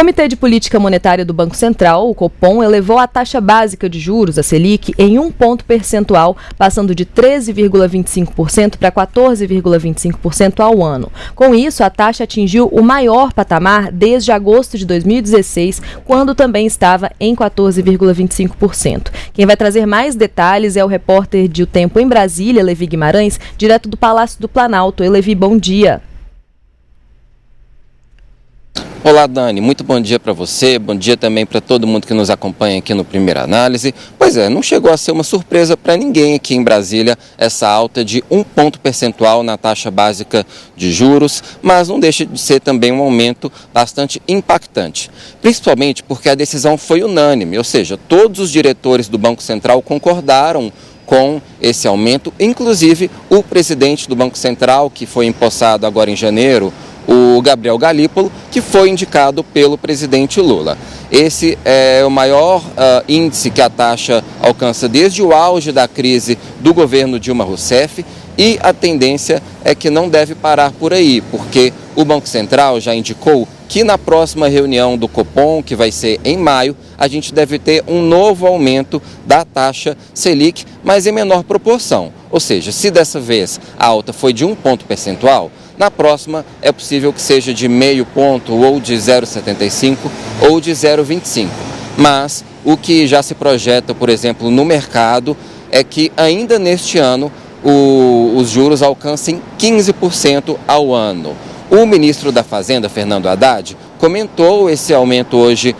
Comitê de Política Monetária do Banco Central, o Copom, elevou a taxa básica de juros, a Selic, em 1 ponto percentual, passando de 13,25% para 14,25% ao ano. Com isso, a taxa atingiu o maior patamar desde agosto de 2016, quando também estava em 14,25%. Quem vai trazer mais detalhes é o repórter de O Tempo em Brasília, Levi Guimarães, direto do Palácio do Planalto. Levi, bom dia. Olá, Dani, muito bom dia para você, bom dia também para todo mundo que nos acompanha aqui no Primeira Análise. Pois é, não chegou a ser uma surpresa para ninguém aqui em Brasília essa alta de 1 ponto percentual na taxa básica de juros, mas não deixa de ser também um aumento bastante impactante, principalmente porque a decisão foi unânime, ou seja, todos os diretores do Banco Central concordaram com esse aumento, inclusive o presidente do Banco Central, que foi empossado agora em janeiro, o Gabriel Galípolo, que foi indicado pelo presidente Lula. Esse é o maior índice que a taxa alcança desde o auge da crise do governo Dilma Rousseff, e a tendência é que não deve parar por aí, porque o Banco Central já indicou que na próxima reunião do Copom, que vai ser em maio, a gente deve ter um novo aumento da taxa Selic, mas em menor proporção. Ou seja, se dessa vez a alta foi de 1 ponto percentual, na próxima é possível que seja de meio ponto, ou de 0,75 ou de 0,25. Mas o que já se projeta, por exemplo, no mercado, é que ainda neste ano os juros alcancem 15% ao ano. O ministro da Fazenda, Fernando Haddad, comentou esse aumento hoje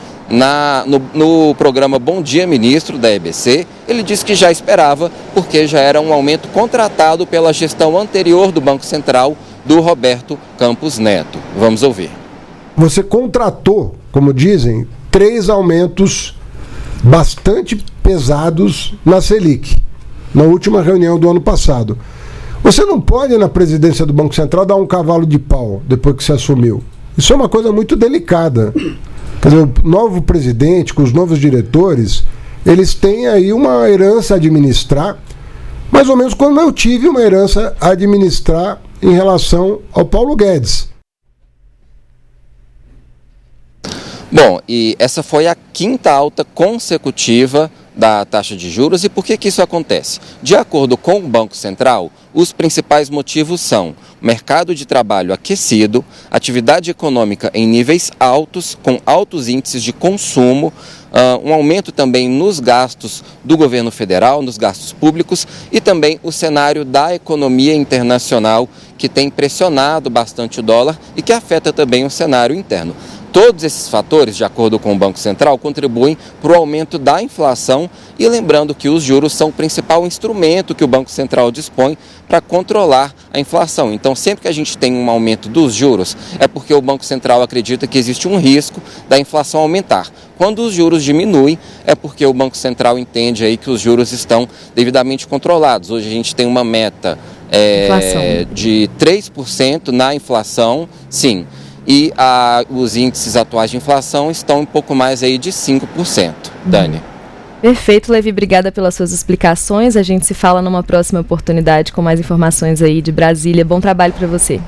no programa Bom Dia Ministro, da EBC. Ele disse que já esperava, porque já era um aumento contratado pela gestão anterior do Banco Central, do Roberto Campos Neto. Vamos ouvir. Você contratou, como dizem, 3 aumentos bastante pesados na Selic, na última reunião do ano passado. Você não pode, na presidência do Banco Central, dar um cavalo de pau depois que você assumiu. Isso é uma coisa muito delicada. Quer dizer, o novo presidente, com os novos diretores, eles têm aí uma herança a administrar, mais ou menos como eu tive uma herança a administrar em relação ao Paulo Guedes. Bom, e essa foi a 5ª alta consecutiva da taxa de juros. E por que isso acontece? De acordo com o Banco Central, os principais motivos são mercado de trabalho aquecido, atividade econômica em níveis altos, com altos índices de consumo, um aumento também nos gastos do governo federal, nos gastos públicos, e também o cenário da economia internacional, que tem pressionado bastante o dólar e que afeta também o cenário interno. Todos esses fatores, de acordo com o Banco Central, contribuem para o aumento da inflação, e lembrando que os juros são o principal instrumento que o Banco Central dispõe para controlar a inflação. Então, sempre que a gente tem um aumento dos juros, é porque o Banco Central acredita que existe um risco da inflação aumentar. Quando os juros diminuem, é porque o Banco Central entende aí que os juros estão devidamente controlados. Hoje a gente tem uma meta de 3% na inflação, sim. E os índices atuais de inflação estão um pouco mais aí de 5%. Dani. Perfeito, Levi. Obrigada pelas suas explicações. A gente se fala numa próxima oportunidade com mais informações aí de Brasília. Bom trabalho para você.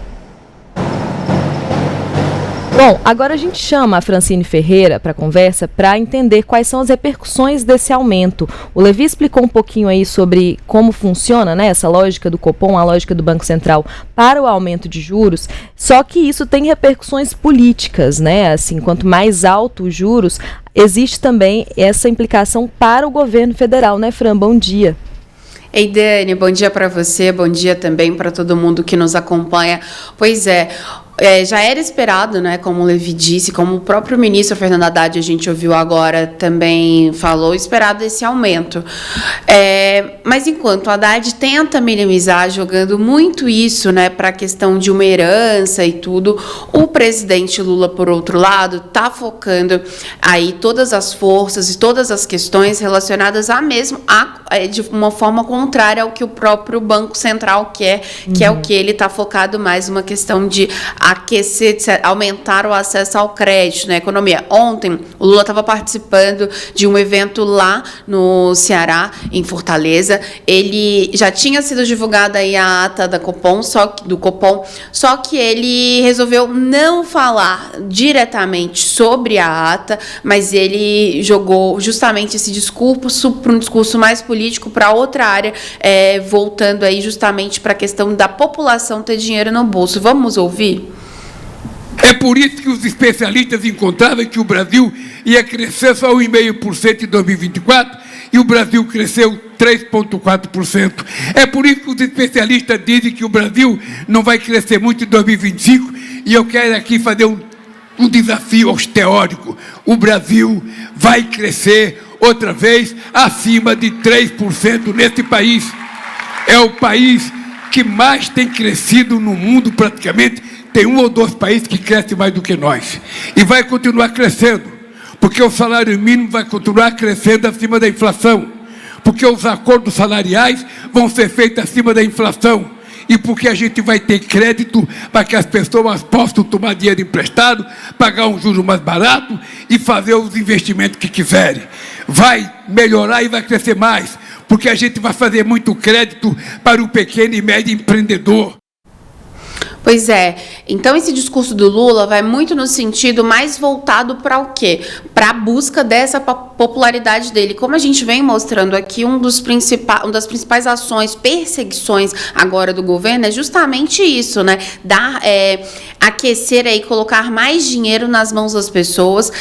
Bom, agora a gente chama a Francine Ferreira para conversa para entender quais são as repercussões desse aumento. O Levi explicou um pouquinho aí sobre como funciona, né, essa lógica do Copom, a lógica do Banco Central para o aumento de juros, só que isso tem repercussões políticas, né? Assim, quanto mais alto os juros, existe também essa implicação para o governo federal, né, Fran? Bom dia. Ei, Dani, bom dia para você, bom dia também para todo mundo que nos acompanha. Pois é, já era esperado, né, como o Levi disse, como o próprio ministro Fernando Haddad, a gente ouviu agora, também falou, esperado esse aumento. Mas enquanto o Haddad tenta minimizar, jogando muito isso, né, para a questão de uma herança e tudo, o presidente Lula, por outro lado, está focando aí todas as forças e todas as questões relacionadas de uma forma contrária ao que o próprio Banco Central quer, que é o que ele está focado mais, uma questão de aquecer, aumentar o acesso ao crédito na economia. Ontem, o Lula estava participando de um evento lá no Ceará, em Fortaleza. Ele já tinha sido divulgada aí a ata da Copom, do Copom, só que ele resolveu não falar diretamente sobre a ata, mas ele jogou justamente esse discurso para um discurso mais político, para outra área, voltando aí justamente para a questão da população ter dinheiro no bolso. Vamos ouvir? É por isso que os especialistas encontravam que o Brasil ia crescer só 1,5% em 2024 e o Brasil cresceu 3,4%. É por isso que os especialistas dizem que o Brasil não vai crescer muito em 2025 e eu quero aqui fazer um desafio aos teóricos. O Brasil vai crescer outra vez acima de 3% nesse país. É o país que mais tem crescido no mundo praticamente. Tem 1 ou 2 países que crescem mais do que nós. E vai continuar crescendo, porque o salário mínimo vai continuar crescendo acima da inflação, porque os acordos salariais vão ser feitos acima da inflação, e porque a gente vai ter crédito para que as pessoas possam tomar dinheiro emprestado, pagar um juro mais barato e fazer os investimentos que quiserem. Vai melhorar e vai crescer mais, porque a gente vai fazer muito crédito para o pequeno e médio empreendedor. Pois é, então esse discurso do Lula vai muito no sentido mais voltado para o quê? Para a busca dessa popularidade dele. Como a gente vem mostrando aqui, uma das principais ações, perseguições agora do governo é justamente isso, né? Aquecer aí, colocar mais dinheiro nas mãos das pessoas.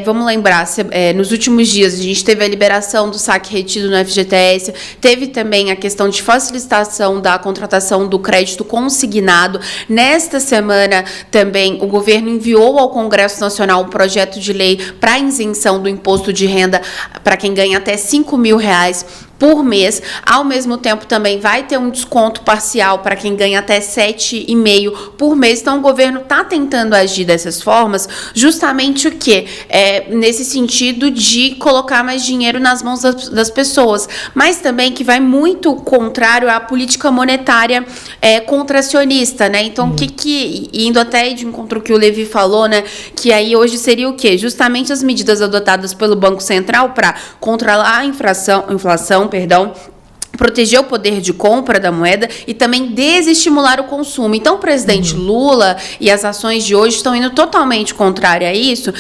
Vamos lembrar, nos últimos dias a gente teve a liberação do saque retido no FGTS, teve também a questão de facilitação da contratação do crédito consignado. Nesta semana, também, o governo enviou ao Congresso Nacional um projeto de lei para isenção do imposto de renda para quem ganha até R$5.000 por mês. Ao mesmo tempo, também vai ter um desconto parcial para quem ganha até 7,5 por mês. Então, o governo está tentando agir dessas formas, justamente o quê? Nesse sentido de colocar mais dinheiro nas mãos das pessoas, mas também que vai muito contrário à política monetária contracionista, né? Então, indo até de encontro que o Levi falou, né? Que aí hoje seria o quê? Justamente as medidas adotadas pelo Banco Central para controlar a inflação, proteger o poder de compra da moeda e também desestimular o consumo. Então, o presidente Lula e as ações de hoje estão indo totalmente contrário a isso,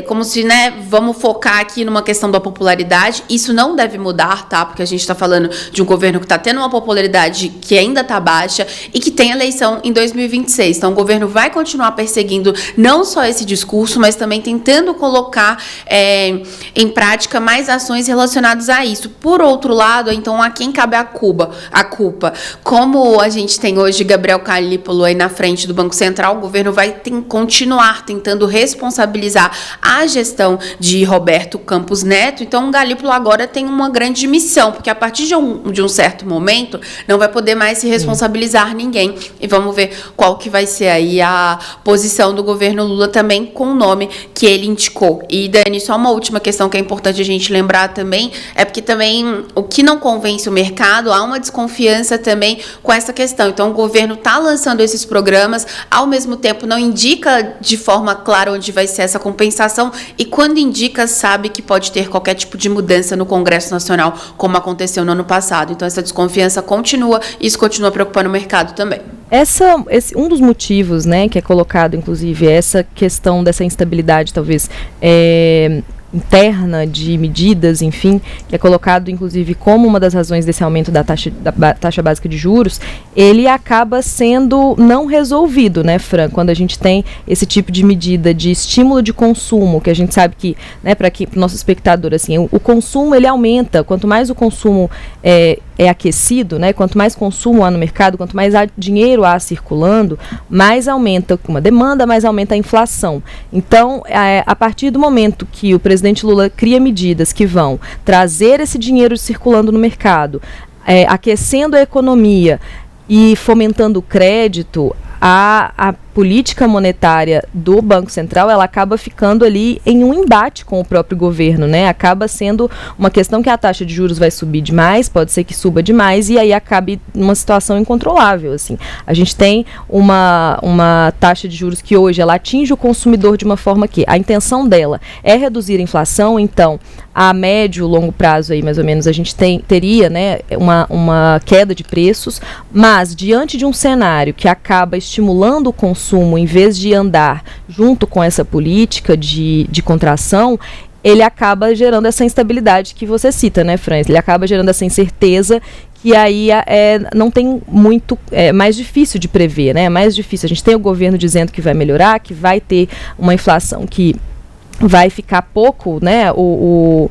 como se, vamos focar aqui numa questão da popularidade. Isso não deve mudar, tá? Porque a gente está falando de um governo que está tendo uma popularidade que ainda está baixa e que tem eleição em 2026. Então, o governo vai continuar perseguindo não só esse discurso, mas também tentando colocar em prática mais ações relacionadas a isso. Por outro lado, então, a quem cabe a culpa? Como a gente tem hoje Gabriel Galípolo aí na frente do Banco Central, o governo vai continuar tentando responsabilizar a gestão de Roberto Campos Neto. Então, o Galípolo agora tem uma grande missão, porque a partir de um certo momento não vai poder mais se responsabilizar ninguém. E vamos ver qual que vai ser aí a posição do governo Lula também com o nome que ele indicou. E, Dani, só uma última questão que é importante a gente lembrar também, é porque também o que não convence o mercado, há uma desconfiança também com essa questão. Então, o governo está lançando esses programas, ao mesmo tempo não indica de forma clara onde vai ser essa compensação e quando indica, sabe que pode ter qualquer tipo de mudança no Congresso Nacional, como aconteceu no ano passado. Então, essa desconfiança continua e isso continua preocupando o mercado também. Um dos motivos, que é colocado, inclusive, essa questão dessa instabilidade, talvez, interna de medidas, enfim, que é colocado, inclusive, como uma das razões desse aumento da taxa básica de juros, ele acaba sendo não resolvido, Fran? Quando a gente tem esse tipo de medida de estímulo de consumo, que a gente sabe que, para o nosso espectador, assim, o consumo, ele aumenta, quanto mais o consumo é aquecido, quanto mais consumo há no mercado, quanto mais dinheiro há circulando, mais aumenta uma demanda, mais aumenta a inflação. Então, a partir do momento que o presidente Lula cria medidas que vão trazer esse dinheiro circulando no mercado, aquecendo a economia e fomentando o crédito, a política monetária do Banco Central, ela acaba ficando ali em um embate com o próprio governo, né? Acaba sendo uma questão que a taxa de juros vai subir demais, pode ser que suba demais, e aí acabe numa situação incontrolável, assim. A gente tem uma taxa de juros que hoje ela atinge o consumidor de uma forma que a intenção dela é reduzir a inflação, então a médio, longo prazo aí mais ou menos a gente teria, né, uma queda de preços, mas diante de um cenário que acaba estimulando o consumo em vez de andar junto com essa política de contração, ele acaba gerando essa instabilidade que você cita, né, Franz? Ele acaba gerando essa incerteza que aí não tem muito, é mais difícil de prever, né? É mais difícil. A gente tem o governo dizendo que vai melhorar, que vai ter uma inflação que vai ficar pouco, né? O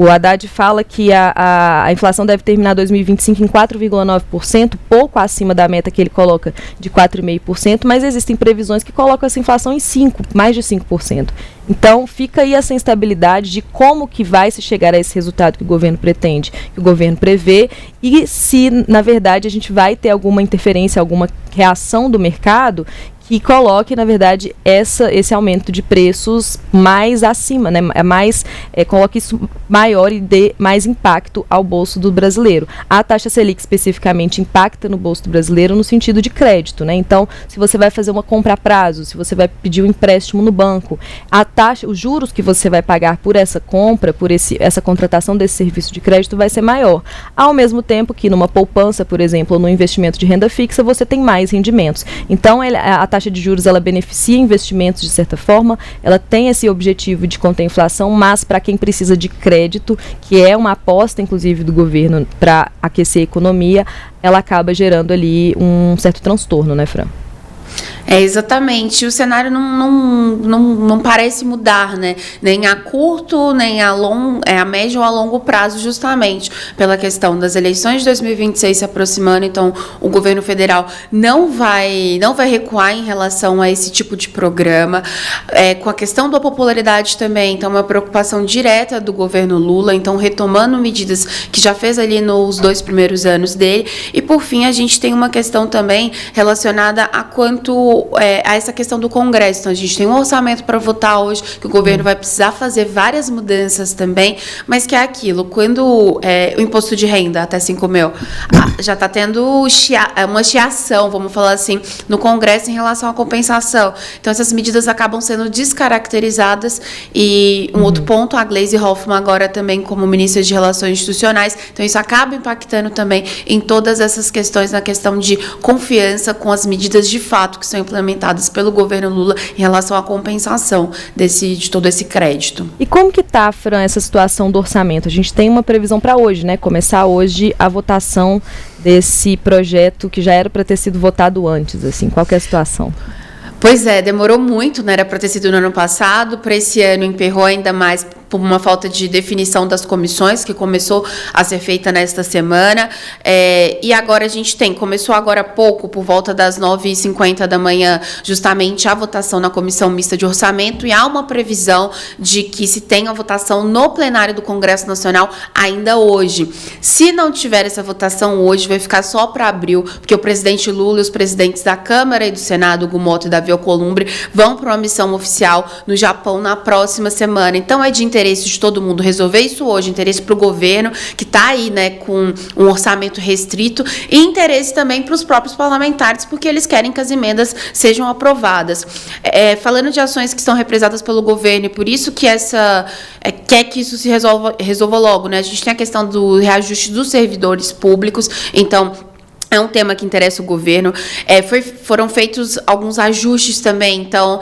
Haddad fala que a inflação deve terminar 2025 em 4,9%, pouco acima da meta que ele coloca de 4,5%, mas existem previsões que colocam essa inflação em 5%, mais de 5%. Então, fica aí essa instabilidade de como que vai se chegar a esse resultado que o governo pretende, que o governo prevê, e se, na verdade, a gente vai ter alguma interferência, alguma reação do mercado que coloque, na verdade, esse aumento de preços mais acima, né? Coloque isso maior e dê mais impacto ao bolso do brasileiro. A taxa Selic especificamente impacta no bolso do brasileiro no sentido de crédito, né? Então, se você vai fazer uma compra a prazo, se você vai pedir um empréstimo no banco, a taxa, os juros que você vai pagar por essa compra, por essa contratação desse serviço de crédito vai ser maior. Ao mesmo tempo que numa poupança, por exemplo, ou no investimento de renda fixa, você tem mais rendimentos. Então, a taxa de juros ela beneficia investimentos de certa forma, ela tem esse objetivo de conter a inflação, mas para quem precisa de crédito, que é uma aposta inclusive do governo para aquecer a economia, ela acaba gerando ali um certo transtorno, né, Fran? Exatamente. O cenário não parece mudar, né? Nem a curto, nem a médio ou a longo prazo, justamente pela questão das eleições de 2026 se aproximando. Então, o governo federal não vai recuar em relação a esse tipo de programa. Com a questão da popularidade também, então, uma preocupação direta do governo Lula, então, retomando medidas que já fez ali nos 2 primeiros anos dele. E, por fim, a gente tem uma questão também relacionada a a essa questão do Congresso. Então, a gente tem um orçamento para votar hoje, que o governo vai precisar fazer várias mudanças também, mas que é aquilo, quando o imposto de renda até 5 mil, já está tendo uma chiação, vamos falar assim, no Congresso em relação à compensação. Então, essas medidas acabam sendo descaracterizadas. E um outro ponto, a Gleisi Hoffmann agora também como ministra de Relações Institucionais, então isso acaba impactando também em todas essas questões, na questão de confiança com as medidas de fato que são implementadas pelo governo Lula em relação à compensação de todo esse crédito. E como que está, Fran, essa situação do orçamento? A gente tem uma previsão para hoje, né? Começar hoje a votação desse projeto que já era para ter sido votado antes, assim. Qual que é a situação? Pois é, demorou muito, né? Era para ter sido no ano passado, para esse ano emperrou ainda mais por uma falta de definição das comissões, que começou a ser feita nesta semana, e agora a gente começou agora há pouco, por volta das 9h50 da manhã, justamente a votação na Comissão Mista de Orçamento, e há uma previsão de que se tenha a votação no plenário do Congresso Nacional ainda hoje. Se não tiver essa votação hoje, vai ficar só para abril, porque o presidente Lula e os presidentes da Câmara e do Senado, Hugo Motto e Davi Alcolumbre, vão para uma missão oficial no Japão na próxima semana. Então, é de interesse de todo mundo resolver isso hoje, interesse para o governo, que está aí, né, com um orçamento restrito, e interesse também para os próprios parlamentares, porque eles querem que as emendas sejam aprovadas. Falando de ações que são represadas pelo governo, e por isso que quer que isso se resolva logo, né? A gente tem a questão do reajuste dos servidores públicos, então é um tema que interessa o governo. Foram feitos alguns ajustes também. Então,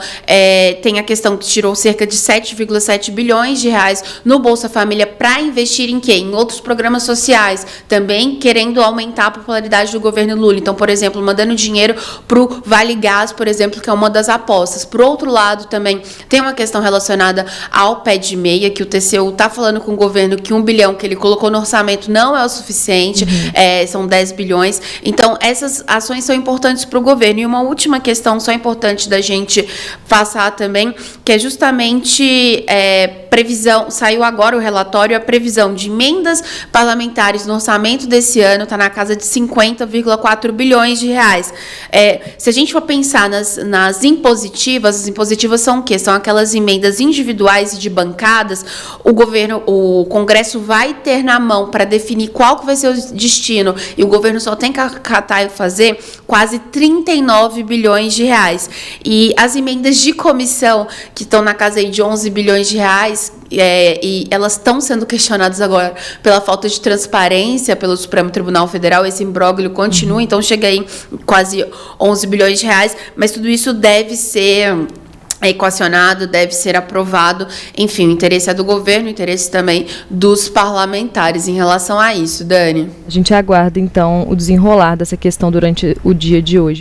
tem a questão que tirou cerca de 7,7 bilhões de reais no Bolsa Família para investir em quê? Em outros programas sociais. Também querendo aumentar a popularidade do governo Lula. Então, por exemplo, mandando dinheiro para o Vale Gás, por exemplo, que é uma das apostas. Por outro lado, também tem uma questão relacionada ao pé de meia, que o TCU está falando com o governo que 1 bilhão que ele colocou no orçamento não é o suficiente. São 10 bilhões. Então, essas ações são importantes para o governo. E uma última questão só importante da gente passar também, que é justamente previsão, saiu agora o relatório, a previsão de emendas parlamentares no orçamento desse ano está na casa de 50,4 bilhões de reais. Se a gente for pensar nas impositivas, as impositivas são o quê? São aquelas emendas individuais e de bancadas. O Congresso vai ter na mão para definir qual que vai ser o destino, e o governo só tem que acatar e fazer quase 39 bilhões de reais. E as emendas de comissão, que estão na casa aí de 11 bilhões de reais, e elas estão sendo questionadas agora pela falta de transparência pelo Supremo Tribunal Federal, esse imbróglio continua, então chega aí quase 11 bilhões de reais, mas tudo isso deve ser equacionado, deve ser aprovado. Enfim, o interesse é do governo, o interesse também dos parlamentares em relação a isso. Dani? A gente aguarda, então, o desenrolar dessa questão durante o dia de hoje.